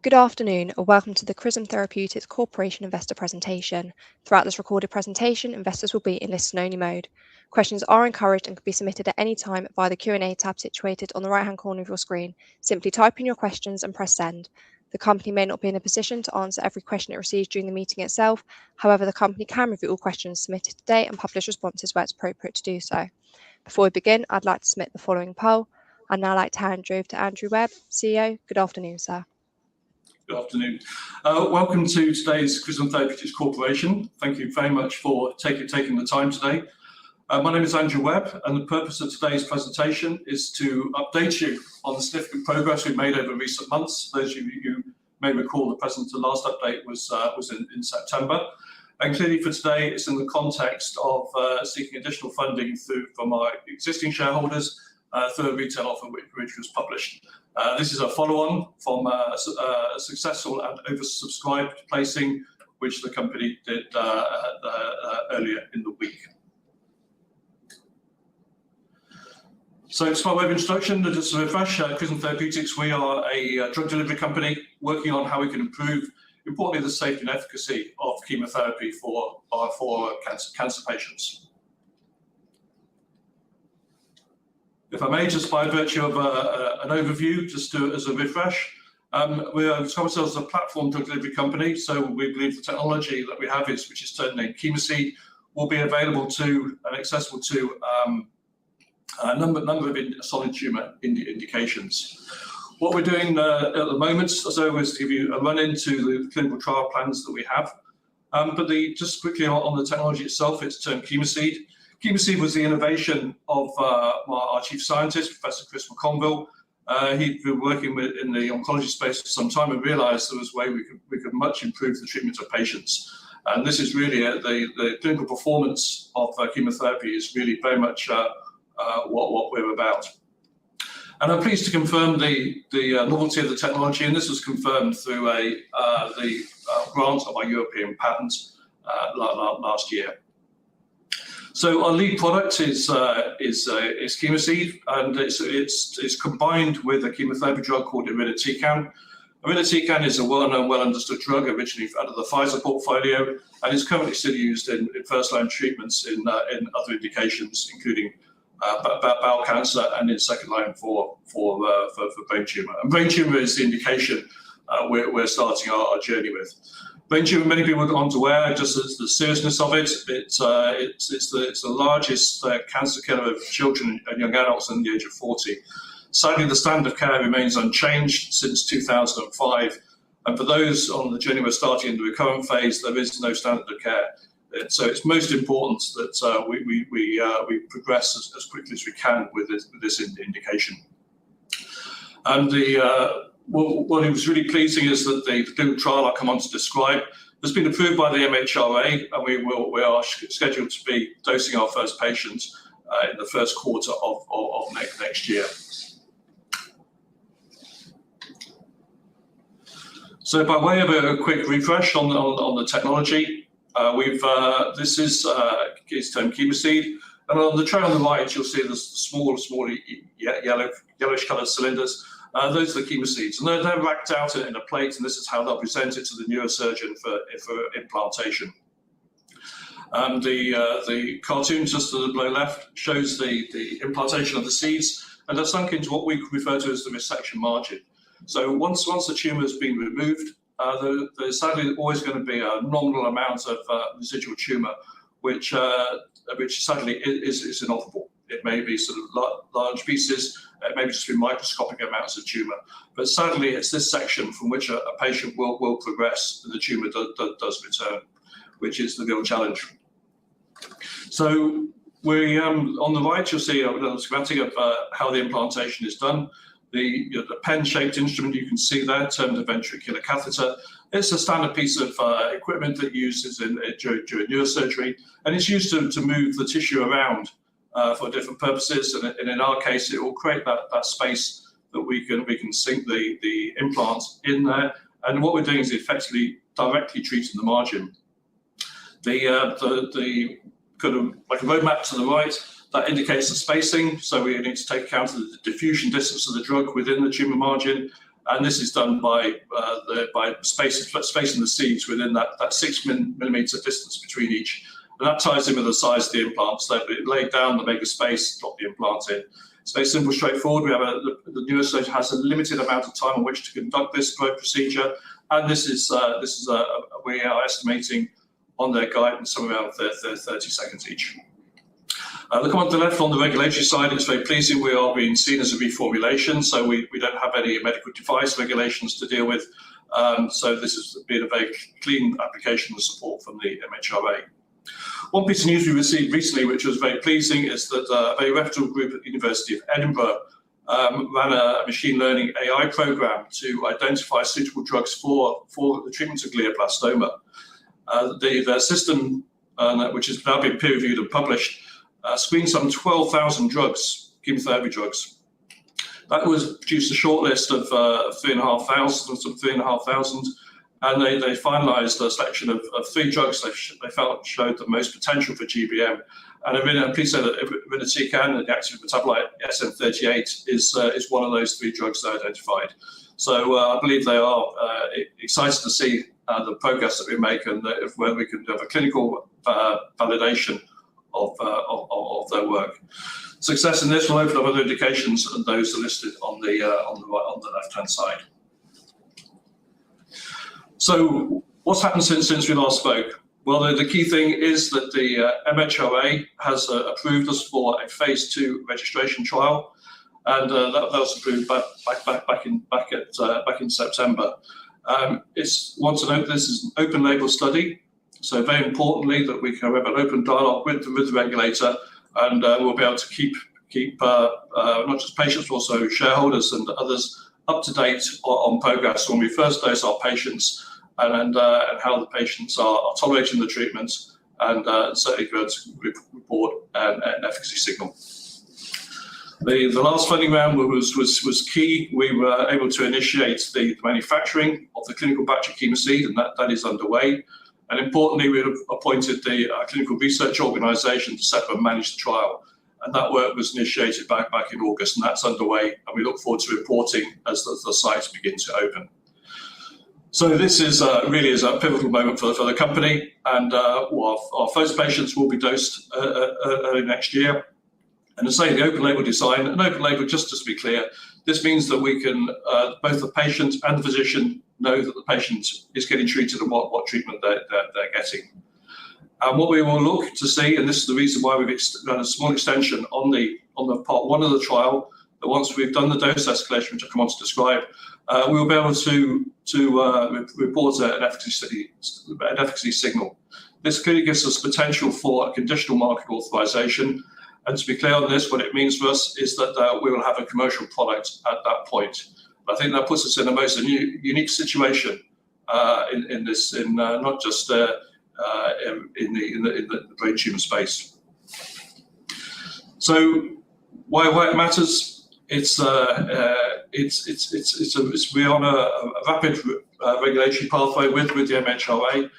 Good afternoon, and welcome to the CRISM Therapeutics Corporation Investor Presentation. Throughout this recorded presentation, investors will be in listen-only mode. Questions are encouraged and can be submitted at any time via the Q&A tab situated on the right-hand corner of your screen. Simply type in your questions and press send. The company may not be in a position to answer every question it receives during the meeting itself. However, the company can review all questions submitted today and publish responses where it's appropriate to do so. Before we begin, I'd like to submit the following poll. I'd now like to hand you over to Andrew Webb, CEO. Good afternoon, sir. Good afternoon. Welcome to today's CRISM Therapeutics Corporation. Thank you very much for taking the time today. My name is Andrew Webb, and the purpose of today's presentation is to update you on the significant progress we've made over recent months. Those of you who may recall, the last update was in September. And clearly for today, it's in the context of seeking additional funding from our existing shareholders through a retail offer which was published. This is a follow-on from a successful and oversubscribed placing, which the company did earlier in the week. So, by way of introduction, just a refresh, CRISM Therapeutics, we are a drug delivery company working on how we can improve, importantly, the safety and efficacy of chemotherapy for cancer patients. If I may, just by virtue of an overview, just as a refresh, we are ourselves as a platform drug delivery company. So we believe the technology that we have which is named ChemoSeed, will be available to and accessible to a number of solid tumor indications. What we're doing at the moment, as always, to give you a run into the clinical trial plans that we have. But just quickly on the technology itself, it's termed ChemoSeed. ChemoSeed was the innovation of our chief scientist, Professor Chris McConville. He'd been working in the oncology space for some time and realised there was a way we could much improve the treatment of patients. And this is really the clinical performance of chemotherapy is really very much what we're about. And I'm pleased to confirm the novelty of the technology, and this was confirmed through the grant of our European patent last year. So our lead product is ChemoSeed, and it's combined with a chemotherapy drug called irinotecan. Irinotecan is a well-known, well-understood drug originally out of the Pfizer portfolio, and is currently still used in first-line treatments in other indications, including bowel cancer and in second line for brain tumor. And brain tumor is the indication we're starting our journey with. Brain tumor, many people aren't aware, just as the seriousness of it. It's the largest cancer killer of children and young adults under the age of 40. Sadly, the standard of care remains unchanged since 2005. And for those on the journey we're starting in the recurrent phase, there is no standard of care. So it's most important that we progress as quickly as we can with this indication. And what was really pleasing is that the clinical trial I'll come on to describe has been approved by the MHRA, and we are scheduled to be dosing our first patients in the first quarter of next year. So by way of a quick refresh on the technology, this is termed ChemoSeed, and on the tray on the right you'll see the small yellowish coloured cylinders. Those are the ChemoSeeds, and they're racked out in a plate, and this is how they'll present it to the neurosurgeon for implantation. And the cartoon just to the below left shows the implantation of the seeds, and they're sunk into what we refer to as the resection margin. So once the tumour has been removed, there's sadly always going to be a nominal amount of residual tumour, which sadly is inoperable. It may be sort of large pieces, it may just be microscopic amounts of tumour. But sadly, it's this section from which a patient will progress and the tumour does return, which is the real challenge. So on the right, you'll see a little schematic of how the implantation is done. The pen-shaped instrument you can see there, termed a ventricular catheter. It's a standard piece of equipment that uses during neurosurgery, and it's used to move the tissue around for different purposes. And in our case, it will create that space that we can sink the implant in there. And what we're doing is effectively directly treating the margin. The kind of like a roadmap to the right, that indicates the spacing. So we need to take account of the diffusion distance of the drug within the tumor margin. and this is done by spacing the seeds within that 6 millimeter distance between each. And that ties in with the size of the implant. So it laid down the mega space, drop the implant in. It's very simple, straightforward. We have the neurosurgeon has a limited amount of time on which to conduct this procedure, and this is we are estimating on their guidance somewhere around 30 seconds each. The comment on the left on the regulatory side is very pleasing. We are being seen as a reformulation, so we don't have any medical device regulations to deal with. So this has been a very clean application of support from the MHRA. One piece of news we received recently, which was very pleasing, is that a very reputable group at the University of Edinburgh ran a machine learning AI program to identify suitable drugs for the treatment of glioblastoma. The system, which has now been peer-reviewed and published, screened some 12,000 drugs, chemotherapy drugs. That was produced a short list of 3,500, and they finalised a selection of 3 drugs they felt showed the most potential for GBM. And I'm pleased to say that irinotecan, the active metabolite SN38, is one of those 3 drugs they identified. So I believe they are excited to see the progress that we make, and where we can have a clinical validation of their work. Success in this will open up other indications, and those are listed on the left-hand side. So what's happened since we last spoke? Well, the key thing is that the MHRA has approved us for a phase 2 registration trial, and that was approved back in September. Want to note this is an open label study, so very importantly that we can have an open dialogue with the regulator, and we'll be able to keep not just patients but also shareholders and others up to date on progress when we first dose our patients, and how the patients are tolerating the treatments, and certainly going to report an efficacy signal. The last funding round was key. We were able to initiate the manufacturing of the clinical batch of chemoseed, and that is underway. And importantly, we have appointed the clinical research organisation to set up and manage the trial. And that work was initiated back in August, and that's underway. And we look forward to reporting as the sites begin to open. So this is really is a pivotal moment for the company, and our first patients will be dosed early next year. And to say the open label design, an open label, just to be clear, this means that we can, both the patient and the physician know that the patient is getting treated and what treatment they're getting. And what we will look to see, and this is the reason why we've done a small extension on the part 1 of the trial, that once we've done the dose escalation, which I'll come on to describe, we will be able to report an efficacy signal. This clearly gives us potential for a conditional market authorization. And to be clear on this, what it means for us is that we will have a commercial product at that point. I think that puts us in a most unique situation in not just in the brain tumor space. So why it matters? We're on a rapid regulatory pathway with the MHRA.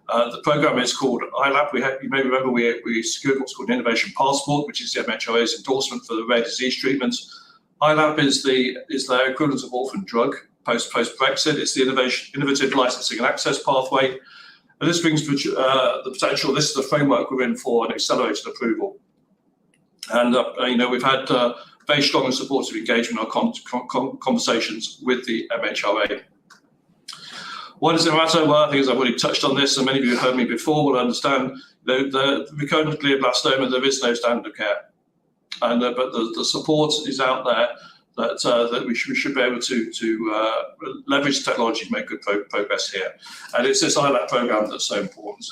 The program is called ILAP. You may remember we secured what's called an Innovation Passport, which is the MHRA's endorsement for the rare disease treatments. ILAP is their equivalent of orphan drug post-Brexit. It's the innovative licensing and access pathway. And this brings the potential. This is the framework we're in for an accelerated approval. And we've had very strong and supportive engagement in our conversations with the MHRA. Why does it matter? Well, I think as I've already touched on this, and many of you who heard me before will understand, the recurrent glioblastoma, there is no standard of care. And but the support is out there that we should be able to leverage technology to make good progress here. And it's this ILAP program that's so important.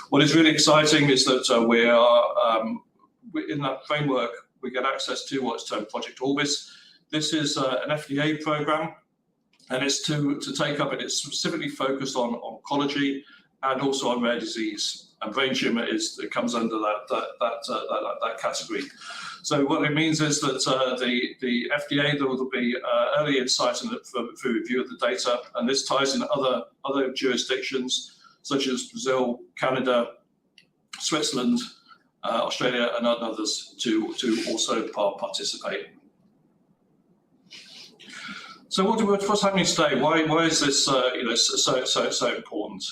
What is really exciting is that we are in that framework. We get access to what's termed Project Orbis. This is an FDA program, and it's to take up, and it's specifically focused on oncology and also on rare disease. And brain tumor comes under that category. So what it means is that the FDA, there will be early insight for review of the data, and this ties in other jurisdictions such as Brazil, Canada, Switzerland, Australia, and others to also participate. So what's happening today? Why is this so important?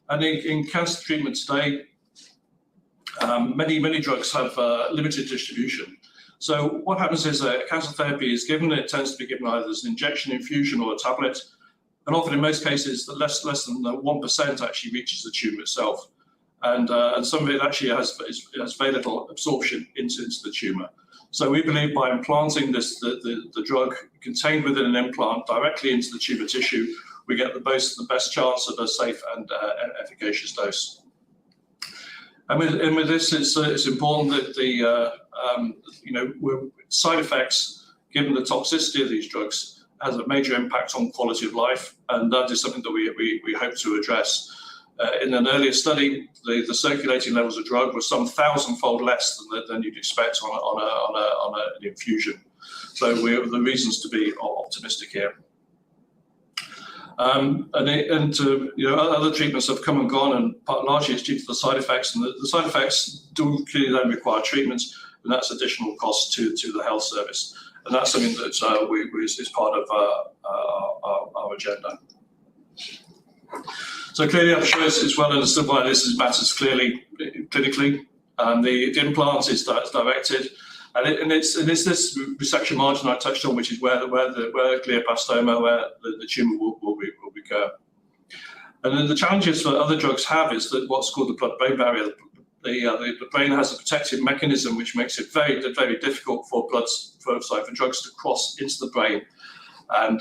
And in cancer treatment today, many drugs have limited distribution. So what happens is cancer therapy is given. It tends to be given either as an injection, infusion, or a tablet. And often, in most cases, less than 1% actually reaches the tumor itself. And some of it actually has very little absorption into the tumor. So we believe by implanting the drug contained within an implant directly into the tumor tissue, we get the best chance of a safe and efficacious dose. And with this, it's important that the side effects, given the toxicity of these drugs, has a major impact on quality of life, and that is something that we hope to address. In an earlier study, the circulating levels of drug were some 1,000-fold less than you'd expect on an infusion. So we have the reasons to be optimistic here. Other treatments have come and gone, and largely it's due to the side effects, and the side effects do clearly then require treatment, and that's additional cost to the health service, and that's something that is part of our agenda. So clearly, I'm sure it's well understood why this matters clearly clinically. The implant is directed. And it's this resection margin I touched on, which is where glioblastoma, where the tumor will recur. And then the challenges for other drugs have is that what's called the blood-brain barrier. The brain has a protective mechanism which makes it very difficult for drugs to cross into the brain. And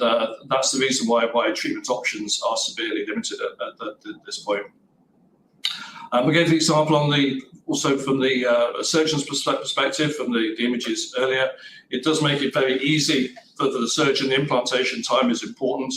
that's the reason why treatment options are severely limited at this point. We gave the example also from the surgeon's perspective, from the images earlier. It does make it very easy for the surgeon. The implantation time is important.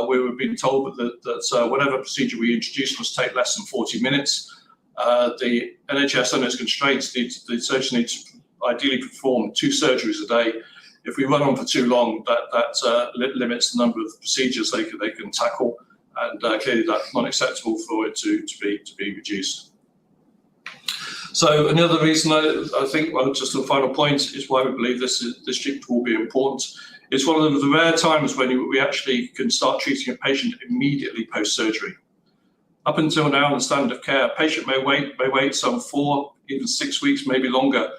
We were being told that whatever procedure we introduce must take less than 40 minutes. The NHS under its constraints, the surgeon needs to ideally perform 2 surgeries a day. If we run on for too long, that limits the number of procedures they can tackle. And clearly that's not acceptable for it to be reduced. So another reason I think, well, just a final point, is why we believe this treatment will be important. It's one of the rare times when we actually can start treating a patient immediately post-surgery. Up until now, in the standard of care, a patient may wait some 4, even 6 weeks, maybe longer,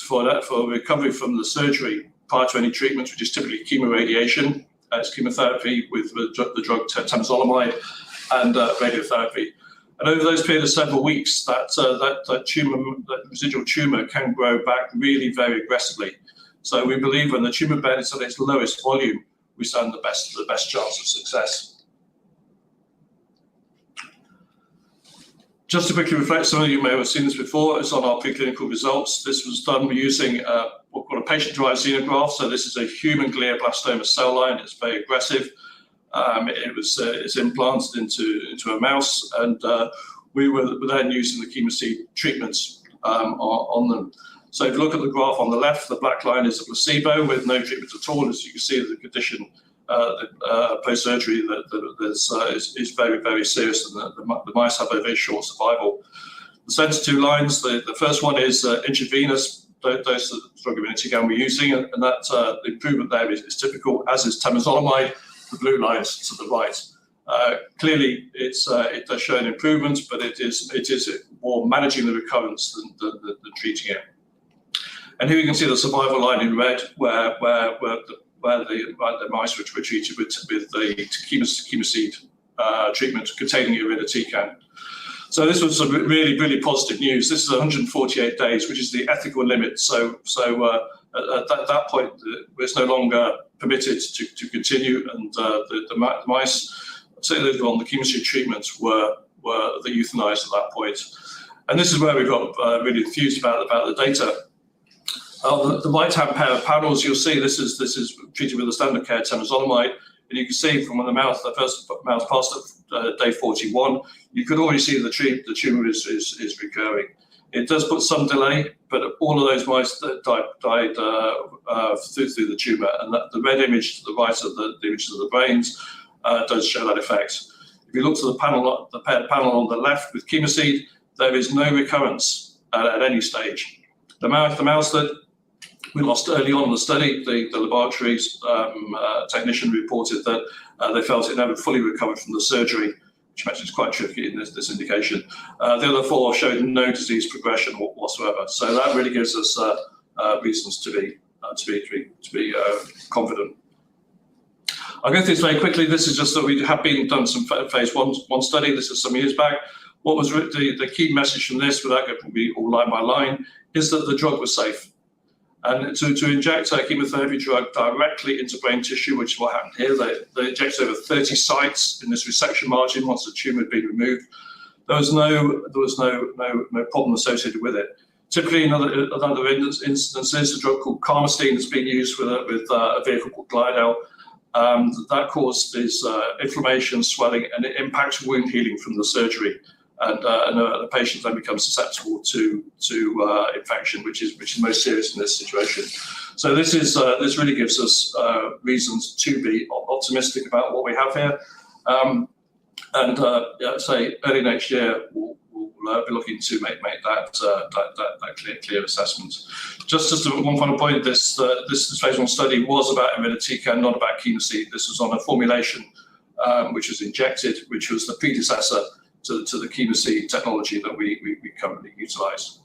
for recovery from the surgery prior to any treatments, which is typically chemoradiation. It's chemotherapy with the drug temozolomide and radiotherapy. And over those period of several weeks, that residual tumor can grow back really very aggressively. So we believe when the tumor bed is at its lowest volume, we stand the best chance of success. Just to quickly reflect, some of you may have seen this before, it's on our preclinical results. This was done using what's called a patient-derived xenograft. So this is a human glioblastoma cell line. It's very aggressive. It's implanted into a mouse, and we were then using the chemoseed treatments on them. So if you look at the graph on the left, the black line is a placebo with no treatment at all. As you can see, the condition post-surgery is very, very serious, and the mice have a very short survival. The center 2 lines, the first one is intravenous dose of drug immunotherapy we're using, and that the improvement there is typical, as is temozolomide, the blue lines to the right. Clearly, it does show an improvement, but it is more managing the recurrence than treating it. And here you can see the survival line in red, where the mice were treated with the chemoseed treatment containing irinotecan. So this was some really positive news. This is 148 days, which is the ethical limit. So at that point, it's no longer permitted to continue, and the mice, particularly on the chemoseed treatments, were euthanized at that point. And this is where we got really enthused about the data. On the right-hand pair of panels, you'll see this is treated with the standard care temozolomide, and you can see from when the first mouse passed at day 41, you could already see the tumor is recurring. It does put some delay, but all of those mice that died through the tumor, and the red image to the right of the images of the brains does show that effect. If you look to the paired panel on the left with chemoseed, there is no recurrence at any stage. The mouse that We lost early on in the study. The laboratory's technician reported that they felt it never fully recovered from the surgery, which makes it quite tricky in this indication. The other 4 showed no disease progression whatsoever. So that really gives us reasons to be confident. I'll go through this very quickly. This is just that we have done some phase one study. This is some years back. What was the key message from this, without going all line by line, is that the drug was safe. And to inject a chemotherapy drug directly into brain tissue, which is what happened here, they injected over 30 sites in this resection margin once the tumor had been removed. There was no problem associated with it. Typically, in other instances, a drug called carmustine has been used with a vehicle called Glidel. That caused this inflammation, swelling, and it impacts wound healing from the surgery. And the patient then becomes susceptible to infection, which is most serious in this situation. So this really gives us reasons to be optimistic about what we have here. Say early next year we'll be looking to make that clear assessment. Just one final point: this phase 1 study was about irinotecan, not about chemosine. This was on a formulation which was injected, which was the predecessor to the chemosine technology that we currently utilise.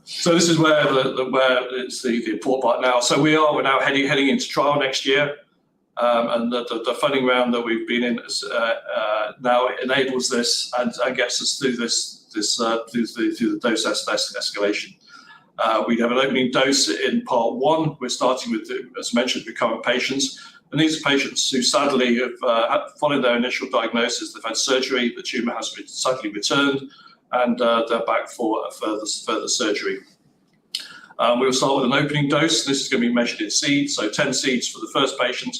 So this is where it's the important part now. So we're now heading into trial next year, and the funding round that we've been in now enables this and gets us through through the dose escalation. We have an opening dose in part 1. We're starting with, as mentioned, recurrent patients. And these are patients who sadly have followed their initial diagnosis. They've had surgery, the tumour has sadly returned, and they're back for a further surgery. We'll start with an opening dose. This is going to be measured in seeds, so 10 seeds for the first patient.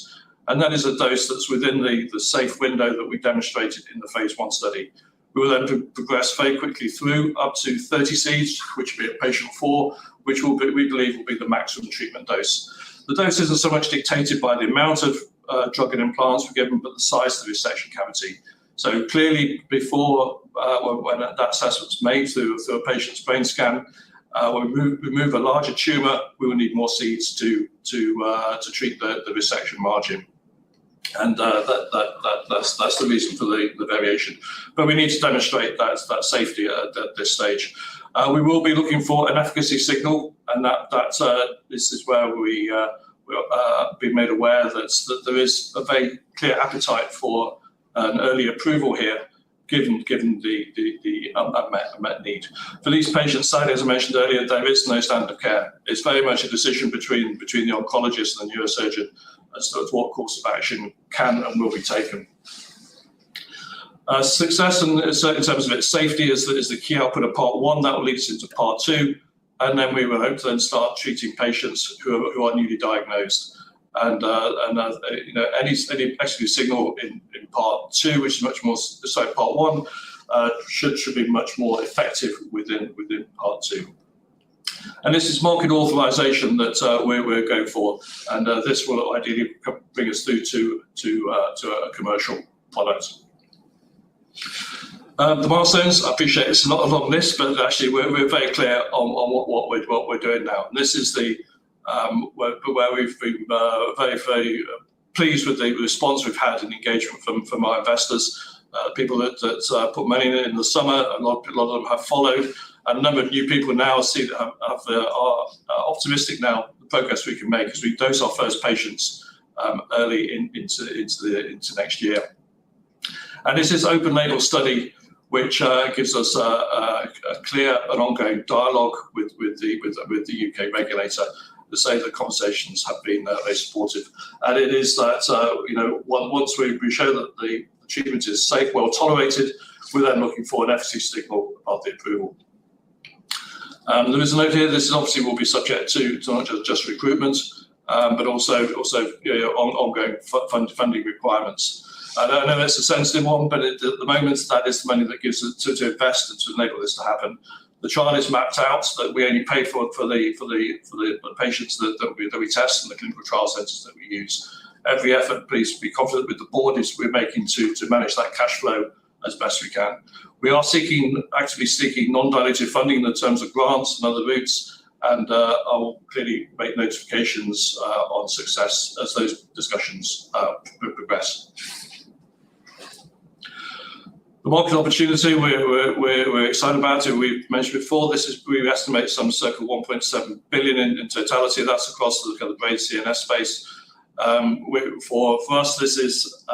And that is a dose that's within the safe window that we demonstrated in the phase 1 study. We will then progress very quickly through up to 30 seeds, which will be at patient 4, which we believe will be the maximum treatment dose. The dose isn't so much dictated by the amount of drug and implants we're given, but the size of the resection cavity. So clearly, before when that assessment's made through a patient's brain scan, when we remove a larger tumour, we will need more seeds to treat the resection margin. And that's the reason for the variation. But we need to demonstrate that safety at this stage. We will be looking for an efficacy signal, and this is where we'll be made aware that there is a very clear appetite for an early approval here, given the unmet need. For these patients, sadly, as I mentioned earlier, there is no standard of care. It's very much a decision between the oncologist and the neurosurgeon as to what course of action can and will be taken. Success in terms of its safety is the key output of part 1. That will lead us into part 2, and then we will hope to then start treating patients who are newly diagnosed. And any efficacy signal in part 2, which is much more part 1, should be much more effective within part 2. And this is market authorization that we're going for, and this will ideally bring us through to a commercial product. The milestones, I appreciate it's not a long list, but actually we're very clear on what we're doing now. And this is where we've been very pleased with the response we've had and engagement from our investors. People that put money in the summer, a lot of them have followed. And a number of new people now are optimistic now the progress we can make as we dose our first patients early into next year. And this is open label study, which gives us a clear and ongoing dialogue with the UK regulator to say that conversations have been very supportive. And it is that once we show that the treatment is safe, well tolerated, we're then looking for an efficacy signal of the approval. There is a note here. This obviously will be subject to not just recruitment, but also ongoing funding requirements. I know it's a sensitive one, but at the moment that is the money that gives us to invest and to enable this to happen. The trial is mapped out that we only pay for the patients that we test and the clinical trial centres that we use. Every effort, please be confident with the board, is we're making to manage that cash flow as best we can. We are actively seeking non-dilutive funding in the terms of grants and other routes, and I will clearly make notifications on success as those discussions progress. The market opportunity, we're excited about it. We've mentioned before, we estimate some circa 1.7 billion in totality. That's across the kind of brain CNS space. For us, this is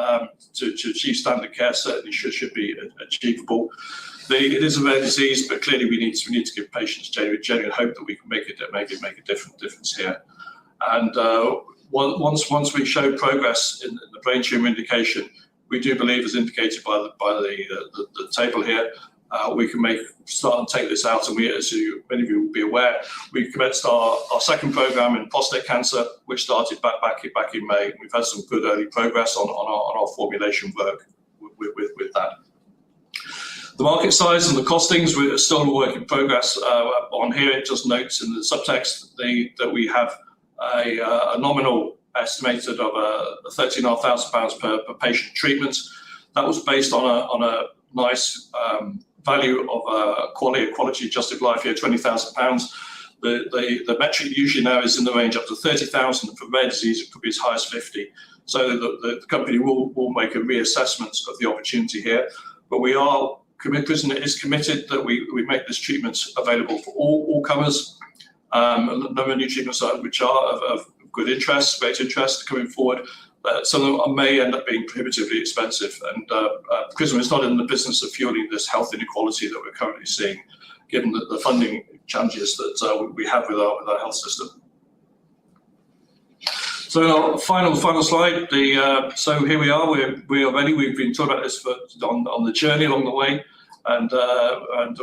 to achieve standard care. Certainly should be achievable. It is a rare disease, but clearly we need to give patients genuine hope that we can make a difference here. And once we show progress in the brain tumor indication, we do believe, as indicated by the table here, we can start and take this out. And we, as many of you will be aware, we commenced our second program in prostate cancer, which started back in May. We've had some good early progress on our formulation work with that. The market size and the costings, we're still a work in progress. On here, it just notes in the subtext that we have a nominal estimated of £13,500 per patient treatment. That was based on a nice value of quality adjusted life here, £20,000. The metric usually now is in the range up to 30,000. For rare disease, it could be as high as 50. So the company will make a reassessment of the opportunity here. But we are CRISM is committed that we make this treatment available for all comers. A number of new treatments which are of great interest coming forward. Some of them may end up being prohibitively expensive, and CRISM is not in the business of fueling this health inequality that we're currently seeing, given the funding challenges that we have with our health system. So final slide. So here we are. We are ready. We've been talking about this on the journey along the way, and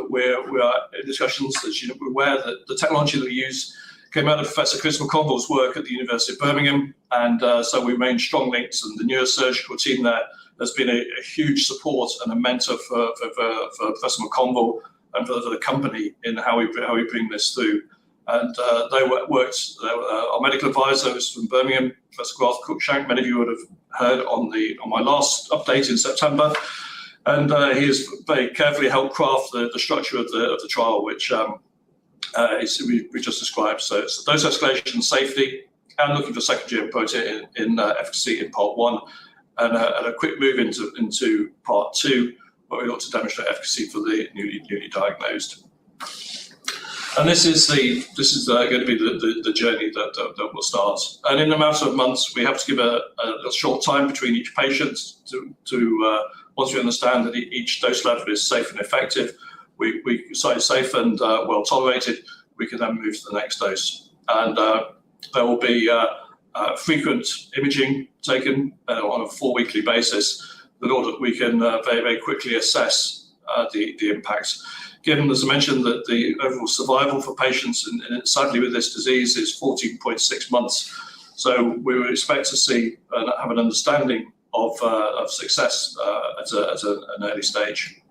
we are in discussions. As you're aware, that the technology that we use came out of Professor Chris McConville's work at the University of Birmingham, and so we remain strong links. And the neurosurgical team there has been a huge support and a mentor for Professor McConville and for the company in how we bring this through. And they worked. Our medical advisor was from Birmingham, Professor Garth Cruikshank. Many of you would have heard on my last update in September, and he has very carefully helped craft the structure of the trial, which we just described. So it's dose escalation, safety, and looking for secondary endpoint in efficacy in part 1, and a quick move into part 2, where we look to demonstrate efficacy for the newly diagnosed. And this is going to be the journey that will start. And in a matter of months, we have to give a short time between each patient to once we understand that each dose level is safe and effective, we say safe and well tolerated, we can then move to the next dose. And there will be frequent imaging taken on a 4-weekly basis in order that we can very, very quickly assess the impact. Given, as I mentioned, that the overall survival for patients, and sadly with this disease, is 14.6 months. So we would expect to see and have an understanding of success at an early stage.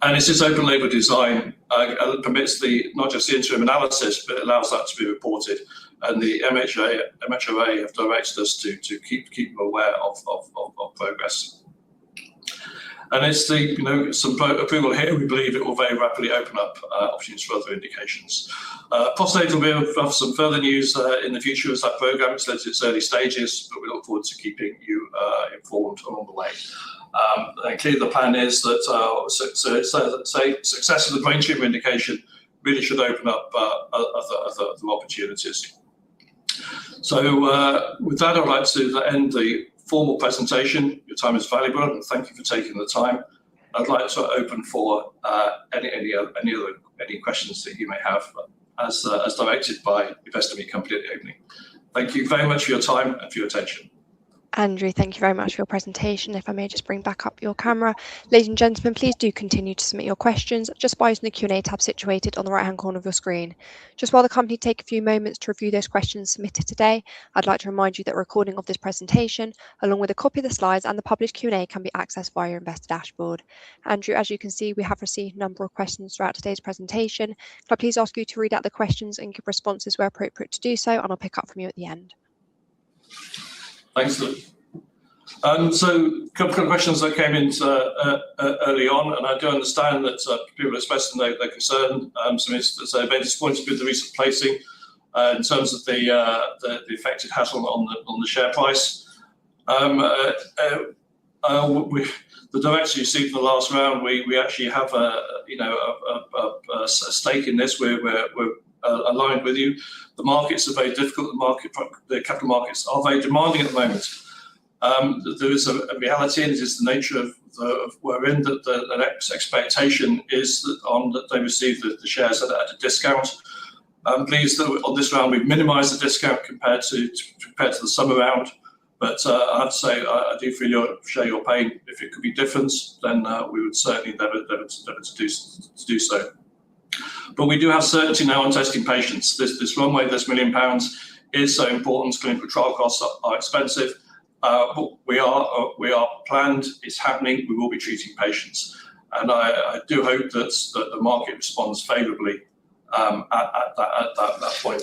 And it's this open label design that permits not just the interim analysis, but it allows that to be reported. And the MHRA have directed us to keep them aware of progress. And it's some approval here. We believe it will very rapidly open up opportunities for other indications. Prostate will have some further news in the future as that program is at its early stages, but we look forward to keeping you informed along the way. And clearly the plan is that success of the brain tumor indication really should open up other opportunities. So with that, I'd like to end the formal presentation. Your time is valuable, and thank you for taking the time. I'd like to open for any questions that you may have, as directed by Investor Meet Company at the opening. Thank you very much for your time and for your attention. Andrew, thank you very much for your presentation. If I may just bring back up your camera. Ladies and gentlemen, please do continue to submit your questions just by using the Q&A tab situated on the right-hand corner of your screen. Just while the company take a few moments to review those questions submitted today, I'd like to remind you that a recording of this presentation, along with a copy of the slides and the published Q&A, can be accessed via your investor dashboard. Andrew, as you can see, we have received a number of questions throughout today's presentation. Can I please ask you to read out the questions and give responses where appropriate to do so, and I'll pick up from you at the end. Thanks, Luke. So a couple of questions that came in early on, and I do understand that people are expressing their concern. So very disappointed with the recent placing in terms of the effect it has on the share price. The director you see for the last round, we actually have a stake in this. We're aligned with you. The markets are very difficult. The capital markets are very demanding at the moment. There is a reality, and it is the nature of we're in, that the next expectation is that they receive the shares at a discount. I'm pleased that on this round we've minimised the discount compared to the summer round. But I have to say, I do share your pain. If it could be different, then we would certainly endeavour to do so. But we do have certainty now on testing patients. This runway, this £1 million, is so important. Clinical trial costs are expensive. But we are planned. It's happening. We will be treating patients, and I do hope that the market responds favourably at that point.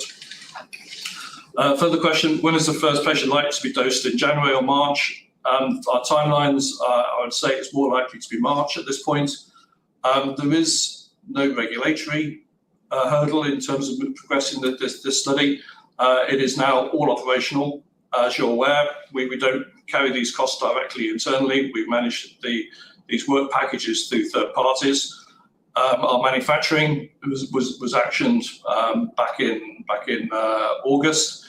Further question: when is the first patient likely to be dosed, in January or March? Our timelines, I would say it's more likely to be March at this point. There is no regulatory hurdle in terms of progressing this study. It is now all operational. As you're aware, we don't carry these costs directly internally. We manage these work packages through third parties. Our manufacturing was actioned back in August.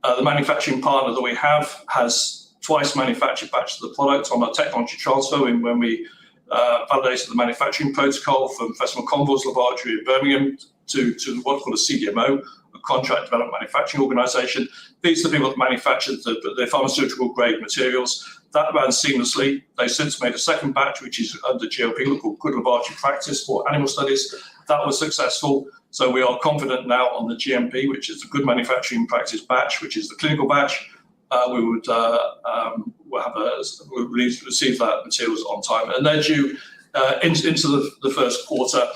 The manufacturing partner that we have has twice manufactured batches of the product on our technology transfer when we validated the manufacturing protocol from Professor McConville's laboratory in Birmingham to what's called a CDMO, a contract development manufacturing organisation. These are the people that manufactured the pharmaceutical grade materials. That ran seamlessly. They since made a second batch, which is under GLP, called Good Laboratory Practice for animal studies. That was successful. So we are confident now on the GMP, which is the Good Manufacturing Practice batch, which is the clinical batch. We would receive that materials on time, and they're due into the first quarter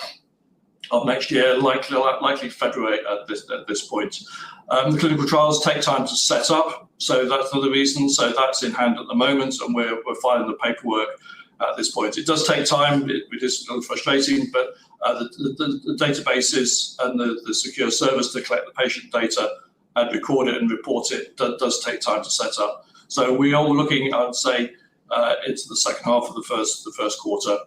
of next year, likely February at this point. The clinical trials take time to set up, so that's another reason. So that's in hand at the moment, and we're filing the paperwork at this point. It does take time. It is a little frustrating, but the databases and the secure servers to collect the patient data and record it and report it does take time to set up. So we are looking, I would say, into the second half of the first quarter.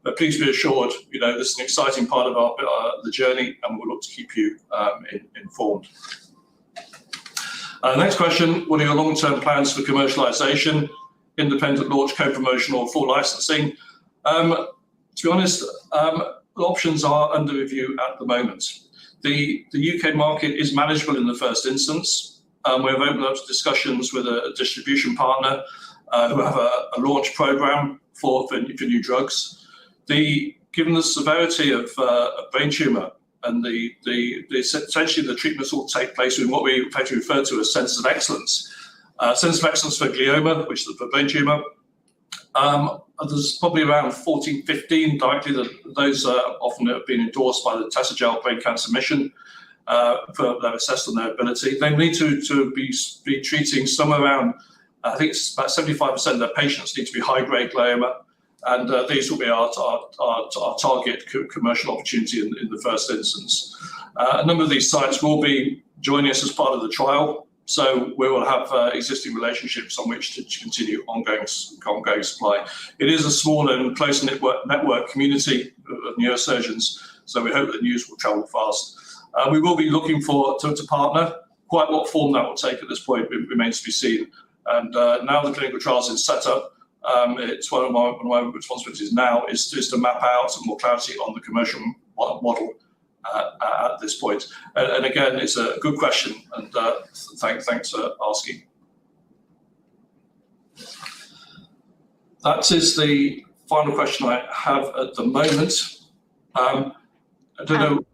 But please be assured, this is an exciting part of the journey, and we'll look to keep you informed. Next question: what are your long-term plans for commercialization, independent launch, co-promotion, or full licensing? To be honest, options are under review at the moment. The UK market is manageable in the first instance. We've opened up discussions with a distribution partner who have a launch program for new drugs. Given the severity of brain tumour and essentially the treatments will take place in what we effectively refer to as centres of excellence. Centres of excellence for glioma, which is for brain tumour. There's probably around 14, 15 directly. Those often have been endorsed by the Tessagel Brain Cancer Mission for their assessed on their ability. They need to be treating somewhere around, I think it's about 75% of their patients need to be high-grade glioma, and these will be our target commercial opportunity in the first instance. A number of these sites will be joining us as part of the trial. So we will have existing relationships on which to continue ongoing supply. It is a small and close network community of neurosurgeons, so we hope the news will travel fast. We will be looking to partner. Quite what form that will take at this point remains to be seen. And now the clinical trials is set up. It's one of my responsibilities now is to map out some more clarity on the commercial model at this point. And again, it's a good question, and thanks for asking. That is the final question I have at the moment. I don't know.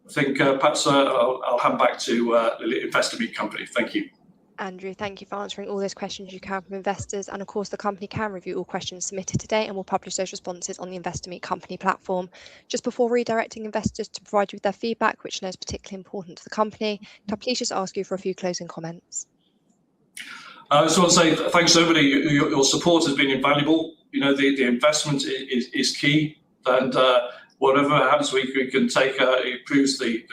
I think perhaps I'll hand back to the Investor Meet Company. Thank you. Andrew, thank you for answering all those questions you can from investors. And of course, the company can review all questions submitted today and will publish those responses on the Investor Meet Company platform. Just before redirecting investors to provide you with their feedback, which I know is particularly important to the company, can I please just ask you for a few closing comments? I just want to say thanks to everybody. Your support has been invaluable. The investment is key, and whatever happens, we can take improves the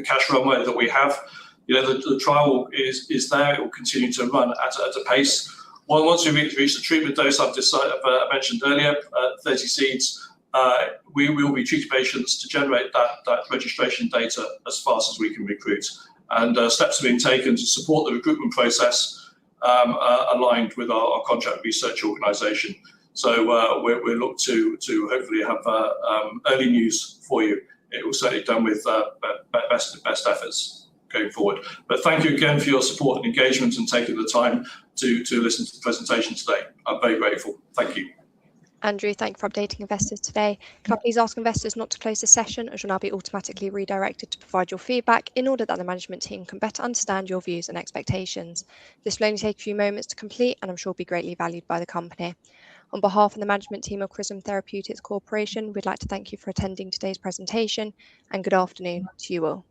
cash runway that we have. The trial is there. It will continue to run at a pace. Once we reach the treatment dose I've mentioned earlier, 30 seeds, we will be treating patients to generate that registration data as fast as we can recruit. And steps are being taken to support the recruitment process, aligned with our contract research organisation. So we look to hopefully have early news for you. It will certainly be done with best efforts going forward. But thank you again for your support and engagement and taking the time to listen to the presentation today. I'm very grateful. Thank you. Andrew, thank you for updating investors today. Can I please ask investors not to close the session, as you'll now be automatically redirected to provide your feedback in order that the management team can better understand your views and expectations. This will only take a few moments to complete, and I'm sure will be greatly valued by the company. On behalf of the management team of CRISM Therapeutics Corporation, we'd like to thank you for attending today's presentation, and good afternoon to you all.